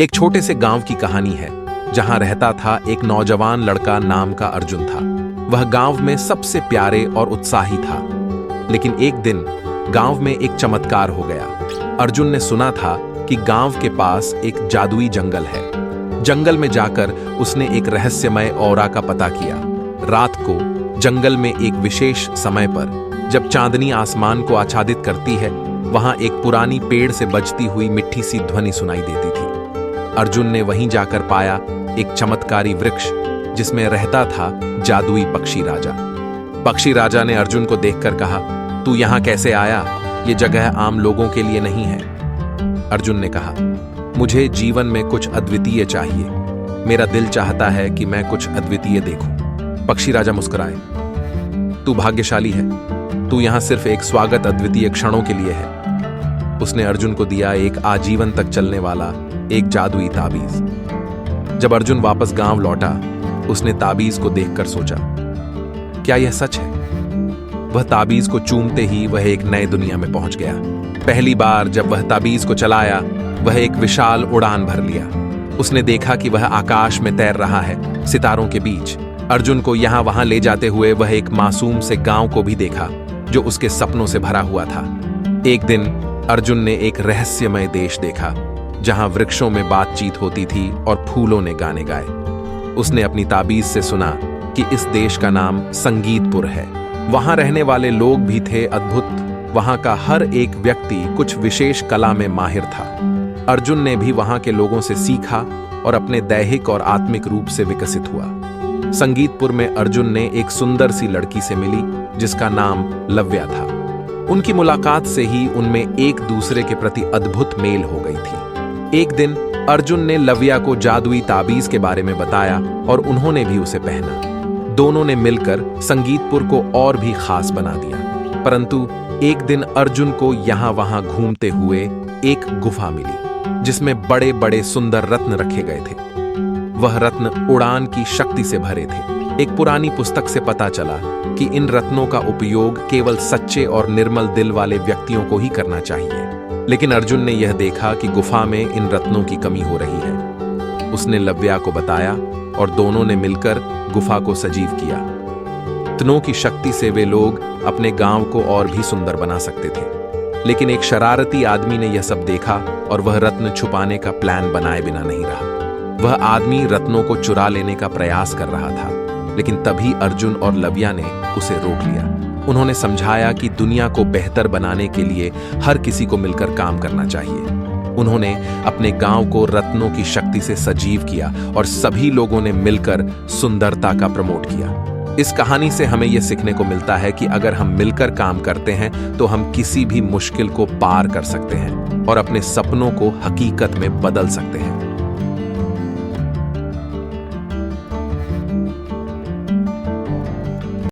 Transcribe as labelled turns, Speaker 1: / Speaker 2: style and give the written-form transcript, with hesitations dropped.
Speaker 1: एक छोटे से गांव की कहानी है जहां रहता था एक नौजवान लड़का नाम का अर्जुन था। वह गांव में सबसे प्यारे और उत्साही था। लेकिन एक दिन गांव में एक चमत्कार हो गया। अर्जुन ने सुना था कि गांव के पास एक जादुई जंगल है। जंगल में जाकर उसने एक रहस्यमय औरा का पता किया। रात को जंगल में एक विशेष समय पर जब चांदनी आसमान को आच्छादित करती है, वहां एक पुरानी पेड़ से बजती हुई मिट्टी सी ध्वनि सुनाई देती थी। अर्जुन ने वहीं जाकर पाया एक चमत्कारी वृक्ष जिसमें रहता था जादुई पक्षी राजा। पक्षी राजा ने अर्जुन को देखकर कहा, तू यहां कैसे आया? ये जगह आम लोगों के लिए नहीं है। अर्जुन ने कहा, मुझे जीवन में कुछ अद्वितीय चाहिए। मेरा दिल चाहता है कि मैं कुछ अद्वितीय देखूं। पक्षी राजा मुस्कुराए, तू भाग्यशाली है। तू यहां सिर्फ एक स्वागत अद्वितीय क्षणों के लिए है। उसने अर्जुन को दिया एक आजीवन तक चलने वाला एक जादुई ताबीज। जब अर्जुन वापस गांव लौटा, उसने ताबीज को देखकर सोचा, क्या यह सच है? वह ताबीज को चूमते ही वह एक नए दुनिया में पहुंच गया। पहली बार जब वह ताबीज को चलाया, वह एक विशाल उड़ान भर लिया। उसने देखा कि वह आकाश में तैर रहा है, सितारों के बीच। अर्जुन को यहां वहां ले जाते हुए वह एक मासूम से गांव को भी देखा जो उसके सपनों से भरा हुआ था। एक दिन अर्जुन ने एक रहस्यमय देश देखा जहां वृक्षों में बातचीत होती थी और फूलों ने गाने गाए। उसने अपनी ताबीज से सुना कि इस देश का नाम संगीतपुर है। वहां रहने वाले लोग भी थे अद्भुत। वहां का हर एक व्यक्ति कुछ विशेष कला में माहिर था। अर्जुन ने भी वहां के लोगों से सीखा और अपने दैहिक और आत्मिक रूप से विकसित हुआ। संगीतपुर में अर्जुन ने एक सुंदर सी लड़की से मिली जिसका नाम लव्या था। उनकी मुलाकात से ही उनमें एक दूसरे के प्रति अद्भुत मेल हो गई थी। एक दिन अर्जुन ने लव्या को जादुई ताबीज के बारे में बताया और उन्होंने भी उसे पहना। दोनों ने मिलकर संगीतपुर को और भी खास बना दिया। परंतु एक दिन अर्जुन को यहां वहां घूमते हुए एक गुफा मिली जिसमें बड़े बड़े सुंदर रत्न रखे गए थे। वह रत्न उड़ान की शक्ति से भरे थे। एक पुरानी पुस्तक से पता चला कि इन रत्नों का उपयोग केवल सच्चे और निर्मल दिल वाले व्यक्तियों को ही करना चाहिए। लेकिन अर्जुन ने यह देखा कि गुफा में इन रत्नों की कमी हो रही है। उसने लव्या को बताया और दोनों ने मिलकर गुफा को सजीव किया। रत्नों की शक्ति से वे लोग अपने गांव को और भी सुंदर बना सकते थे। लेकिन एक शरारती आदमी ने यह सब देखा और वह रत्न छुपाने का प्लान बनाए बिना नहीं रहा। वह आदमी रत्नों को चुरा लेने का प्रयास कर रहा था। लेकिन तभी अर्जुन और लव्या ने उसे रोक लिया। उन्होंने समझाया कि दुनिया को बेहतर बनाने के लिए हर किसी को मिलकर काम करना चाहिए। उन्होंने अपने गांव को रत्नों की शक्ति से सजीव किया और सभी लोगों ने मिलकर सुंदरता का प्रमोट किया। इस कहानी से हमें यह सीखने को मिलता है कि अगर हम मिलकर काम करते हैं तो हम किसी भी मुश्किल को पार कर सकते हैं और अपने सपनों को हकीकत में बदल सकते हैं।